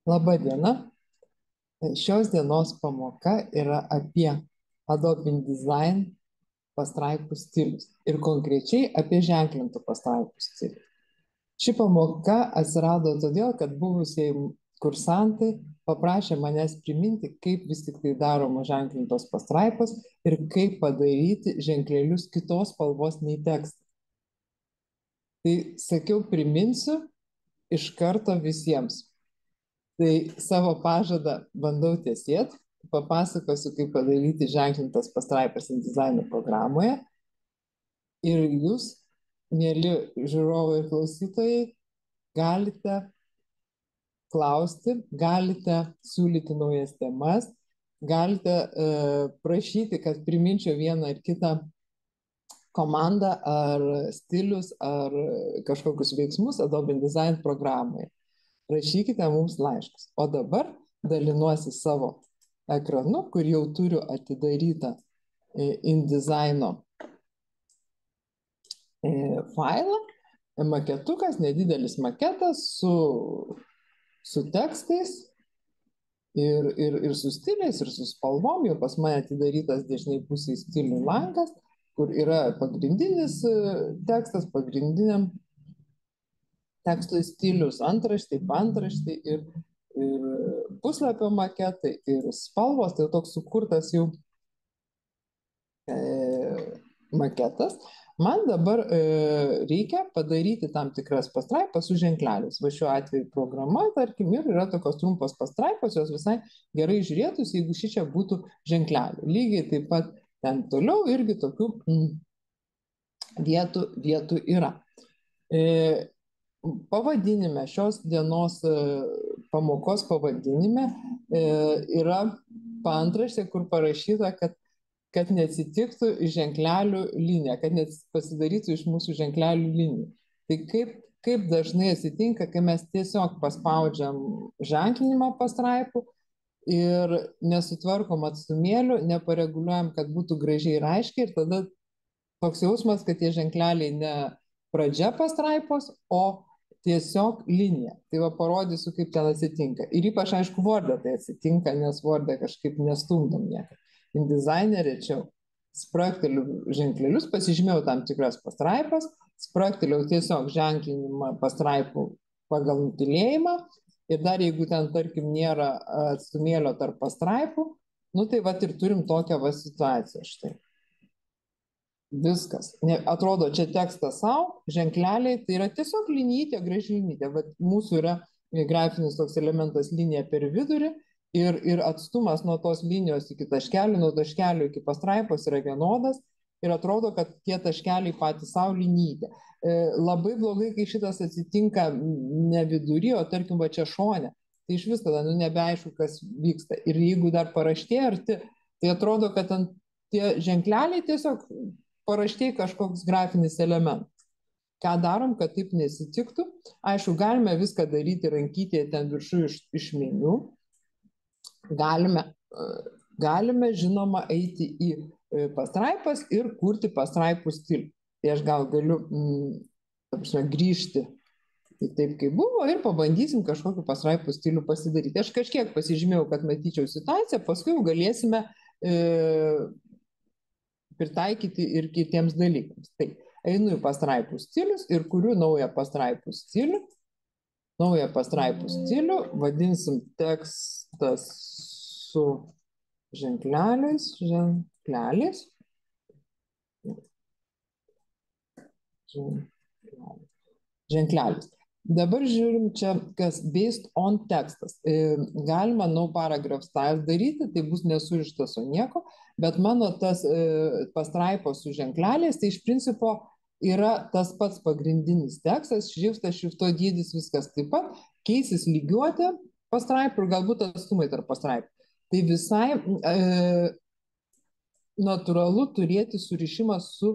Labą dieną. Šios dienos pamoka yra apie Adobe InDesign pastraipų stilius ir konkrečiai apie ženklintų pastraipų stilių. Ši pamoka atsirado todėl, kad buvusiai kursantai paprašė manęs priminti, kaip vis tik tai daroma ženklintos pastraipos ir kaip padaryti ženklelius kitos spalvos nei tekstas. Tai sakiau, priminsiu iš karto visiems. Tai savo pažadą bandau tiesėti, papasakosiu, kaip padaryti ženklintas pastraipas InDesign programoje. Ir jūs, mėly žiūrovai ir klausytojai, galite klausti, galite siūlyti naujas temas, galite prašyti, kad priminčiau vieną ar kitą komandą ar stilius ar kažkokius veiksmus Adobe InDesign programoje. Rašykite mums laiškus. O dabar dalinuosi savo ekranu, kur jau turiu atidarytą InDesign failą. Maketukas, nedidelis maketas su tekstais ir su stiliais, ir su spalvom. Jau pas mane atidarytas dešiniai pusiai stilių langas, kur yra pagrindinis tekstas, pagrindiniam tekstui stilius, antraštė, paantraštė ir puslapio maketai ir spalvos. Tai toks sukurtas jau maketas. Man dabar reikia padaryti tam tikras pastraipas su ženkleliais. Va šiuo atveju programa, tarkim, ir yra tokios trumpos pastraipos, jos visai gerai žiūrėtųsi, jeigu ši čia būtų ženklelių. Lygiai taip pat ten toliau irgi tokių vietų yra. Pavadinime, šios dienos pamokos pavadinime yra paantraštė, kur parašyta, kad neatsitiktų ženklelių linija, kad nepasidarytų iš mūsų ženklelių linijų. Tai kaip dažnai atsitinka, kai mes tiesiog paspaudžiam ženklinimą pastraipų ir nesutvarkom atstumėlių, nepareguliuojam, kad būtų gražiai ir aiškiai, ir tada toks jausmas, kad tie ženkleliai ne pradžia pastraipos, o tiesiog linija. Tai va parodysiu, kaip ten atsitinka. Ir ypač, aišku, Word'e tai atsitinka, nes Word'e kažkaip nestumdom niekad. InDesign rečiau. Sprakteliu ženklelius, pasižymėjau tam tikras pastraipas, sprakteliu tiesiog ženklinimą pastraipų pagal nutilėjimą. Ir dar jeigu ten, tarkim, nėra atstumėlio tarp pastraipų, nu tai va ir turim tokią va situaciją štai. Viskas. Atrodo, čia tekstas savo, ženkleliai, tai yra tiesiog linijytė, graži linijytė. Vat mūsų yra grafinis toks elementas linija per vidurį ir atstumas nuo tos linijos iki taškelių, nuo taškelių iki pastraipos yra vienodas ir atrodo, kad tie taškeliai patys savo linijytė. Labai blogai, kai šitas atsitinka ne vidury, o tarkim va čia šone. Tai iš vis tada nebeaišku, kas vyksta. Ir jeigu dar paraštė arti, tai atrodo, kad tie ženkleliai tiesiog paraštė kažkoks grafinis elementas. Ką darom, kad taip nesitiktų? Aišku, galime viską daryti rankytėje ten viršų iš meniu. Galime, žinoma, eiti į pastraipas ir kurti pastraipų stilių. Tai aš gal galiu grįžti taip, kaip buvo, ir pabandysim kažkokiu pastraipų stilių pasidaryti. Aš kažkiek pasižymėjau, kad matyčiau situaciją, paskui jau galėsime pritaikyti ir kitiems dalykams. Tai einu į pastraipų stilius ir kuriu naują pastraipų stilių. Naują pastraipų stilių vadinsim tekstas su ženkleliais. Dabar žiūrim čia, kas based on tekstas. Galima no paragraph style daryti, tai bus nesurištas su nieko, bet mano tas pastraipos su ženkleliais, tai iš principo yra tas pats pagrindinis tekstas, šriftas, šrifto dydis, viskas taip pat, keisis lygiuotė pastraipų ir galbūt atstumai tarp pastraipų. Tai visai natūralu turėti surišimą su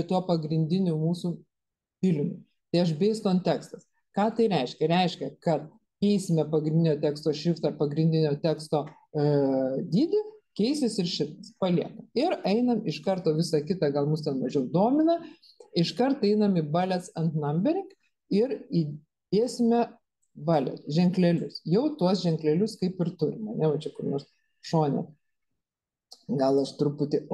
tuo pagrindiniu mūsų stiliumi. Tai aš based on tekstas. Ką tai reiškia? Reiškia, kad keisime pagrindinio teksto šriftą, pagrindinio teksto dydį, keisis ir šitas, paliekam. Ir einam iš karto visą kitą, gal mus ten mažiau domina, iš karto einam į bullets and numbering ir įdėsime valia, ženklelius. Jau tuos ženklelius kaip ir turime, ne, va čia kur nors šone. Gal aš truputį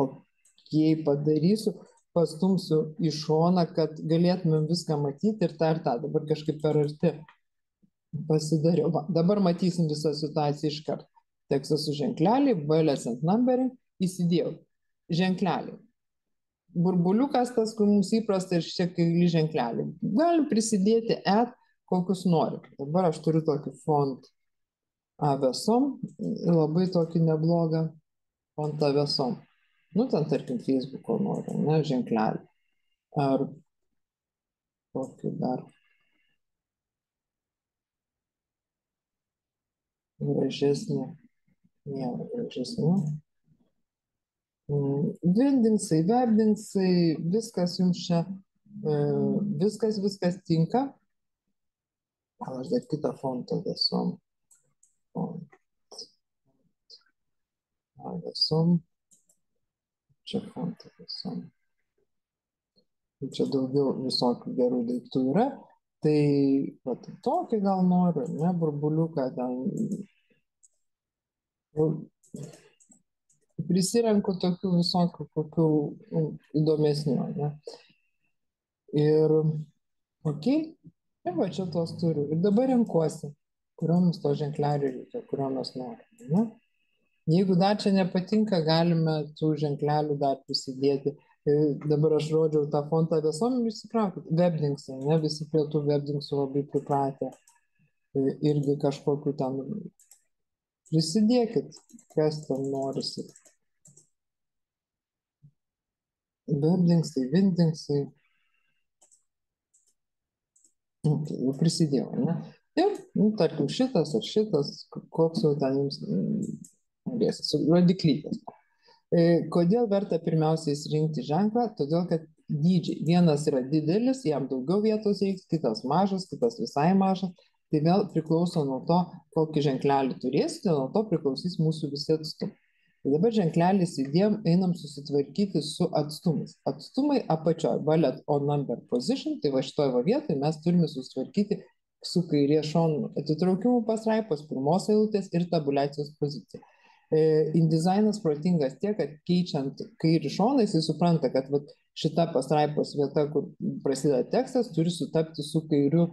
padarysiu, pastumsiu į šoną, kad galėtumėm viską matyti ir tą. Dabar kažkaip per arti pasidariau. Va, dabar matysim visą situaciją iš karto. Tekstas su ženkleliai, balance and numbering, įsidėjau. Ženkleliai. Burbuliukas tas, kur mums įprasta ir šiek tiek ženkleliai. Galim prisidėti kokius noriu. Dabar aš turiu tokį font avesom, labai tokį neblogą font avesom. Nu, ten, tarkim, Facebook'o noriu, ne, ženklelį. Ar kokį dar gražesnį, nėra gražesnių. Vindingsai, webdingsai, viskas jums čia, viskas tinka. Gal aš dar kitą fontą avesom. Avesom. Čia fontą avesom. Čia daugiau visokių gerų daiktų yra. Tai vat, tokį gal noriu, ne, burbuliuką ten. Prisirenku tokių visokių, kokių įdomesnių, ne. Ir, ir va čia tos turiu. Ir dabar renkuosi, kurioms to ženklelį reikia, kuriomis noriu, ne. Jeigu dar čia nepatinka, galime tų ženklelių dar prisidėti. Dabar aš rodžiau tą fontą avesom ir įsitraukit. Webdingsai, ne, visi prie tų webdingsų labai pripratę. Irgi kažkokiu ten prisidėkit, kas ten norisi. Webdingsai, windingsai. Jau prisidėjau, ne? Ir, tarkim, šitas ar šitas, koks jau ten jums norėsis, rodiklytės. Kodėl verta pirmiausia įsirinkti ženklą? Todėl, kad dydžiai. Vienas yra didelis, jam daugiau vietos reiks, kitas mažas, kitas visai mažas. Tai vėl priklauso nuo to, kokį ženklelį turėsite, nuo to priklausys mūsų visi atstumai. Tai dabar ženklelis įdėjom, einam susitvarkyti su atstumais. Atstumai apačioj, bullet on number position, tai va šitoje vietoje mes turime susitvarkyti su kairės šonu atitraukimų pastraipos, pirmos eilutės ir tabuliacijos pozicija. InDesignas protingas tiek, kad keičiant kairį šoną, jisai supranta, kad vat, šita pastraipos vieta, kur prasideda tekstas, turi sutapti su kairiu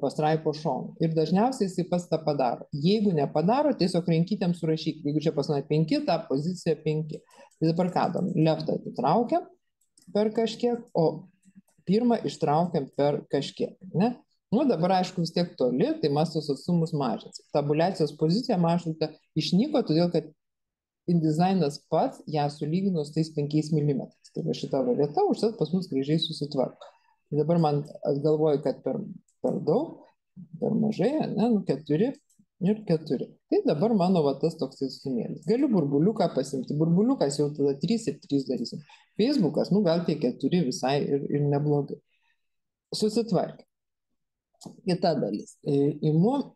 pastraipo šonu. Ir dažniausiai jisai pats tą padaro. Jeigu nepadaro, tiesiog rankytėm surašyk. Jeigu čia pas mane 5, ta pozicija 5. Tai dabar ką darom? Leftą atitraukiam per kažkiek, o pirmą ištraukiam per kažkiek, ne? Nu, dabar, aišku, vis tiek toli, tai mes tos atstumus mažins. Tabuliacijos pozicija mažinta išnyko, todėl kad InDesignas pats ją sulygino su tais 5 mm. Tai va šita vieta užtat pas mus gražiai susitvarko. Tai dabar man galvoju, kad per daug, per mažai, ne, nu 4 ir 4. Tai dabar mano va tas toks atstumėlis. Galiu burbuliuką pasimti. Burbuliukas jau tada 3 ir 3 darysim. Facebookas, nu gal tie 4 visai ir neblogai. Susitvarkė. Kita dalis. Imu,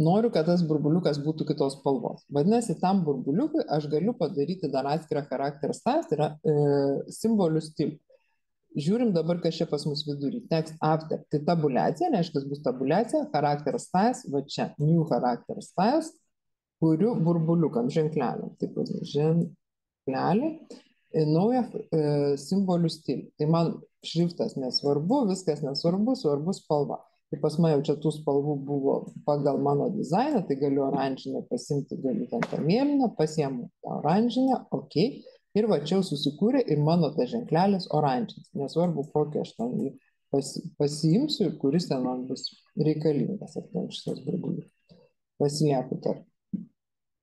noriu, kad tas burbuliukas būtų kitos spalvos. Vadinasi, tam burbuliukui aš galiu padaryti dar atskirą charakter styles, tai yra simbolių stilių. Žiūrim dabar, kas čia pas mus vidury. Text after. Tai tabuliacija, reiškia, bus tabuliacija, charakter styles, va čia, new charakter styles, kuriu burbuliukam, ženkleliam. Taip, ženklelį. Naują simbolių stilių. Tai man šriftas nesvarbu, viskas nesvarbu, svarbu spalva. Tai pas mane jau čia tų spalvų buvo pagal mano dizainą, tai galiu oranžinę pasimti, galiu ten tą mėlyną, pasiemu tą oranžinę, ok. Ir va čia jau susikūrė ir mano tas ženklelis oranžinis. Nesvarbu, kokį aš ten pasiimsiu ir kuris ten man bus reikalingas. Ar ten šitas burbuliukas. Pasilieku tarp.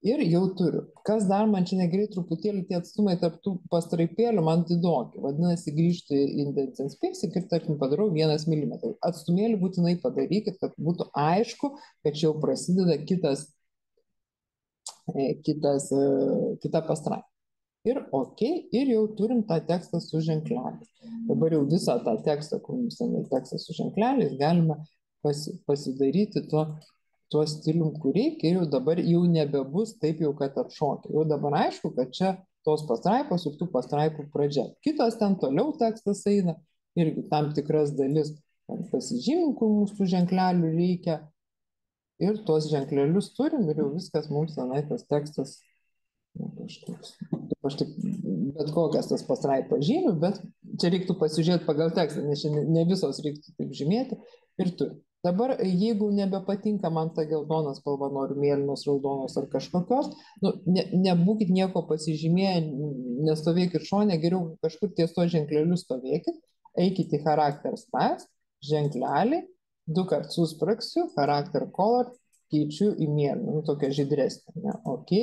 Ir jau turiu. Kas dar man čia negerai truputėlį tie atstumai tarp tų pastraipėlių, man didoki. Vadinasi, grįžtu į Indents and Spacing ir, tarkim, padarau 1 mm. Atstumėlį būtinai padarykit, kad būtų aišku, kad čia jau prasideda kita pastraipa. Ir ok, ir jau turim tą tekstą su ženkleliais. Dabar jau visą tą tekstą, kur mums ten tekstas su ženkleliais, galime pasidaryti tuo stilium, kur reikia, ir jau dabar jau nebebus taip jau, kad atšokia. Jau dabar aišku, kad čia tos pastraipos ir tų pastraipų pradžia. Kitos ten toliau tekstas eina, irgi tam tikras dalis pasižymim, kur mūsų ženklelių reikia ir tuos ženklelius turim ir jau viskas mums tenai tas tekstas kažkoks. Aš taip bet kokias tas pastraipas žymiu, bet čia reiktų pasižiūrėti pagal tekstą, nes čia ne visos reiktų taip žymėti ir tu. Dabar, jeigu nebepatinka man ta geltona spalva, noriu mėlynos, raudonos ar kažkokios, nu, nebūkit nieko pasižymėję, nestovėkit šone, geriau kažkur ties to ženkleliu stovėkit, eikit į charakter styles, ženklelį, du kartus suspraksiu, charakter color, keičiu į mėlyną, nu, tokia žydresnė, ne, ok.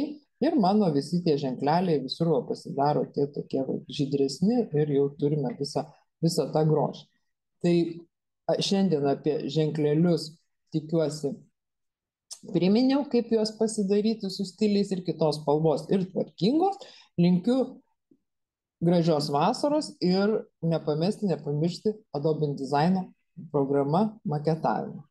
Ir mano visi tie ženkleliai visur pasidaro tie tokie žydresni ir jau turime visą tą grožį. Tai šiandien apie ženklelius tikiuosi priminiau, kaip juos pasidaryti su stiliais ir kitos spalvos ir tvarkingos. Linkiu gražios vasaros ir nepamiršti Adobe InDesign programa maketavimo.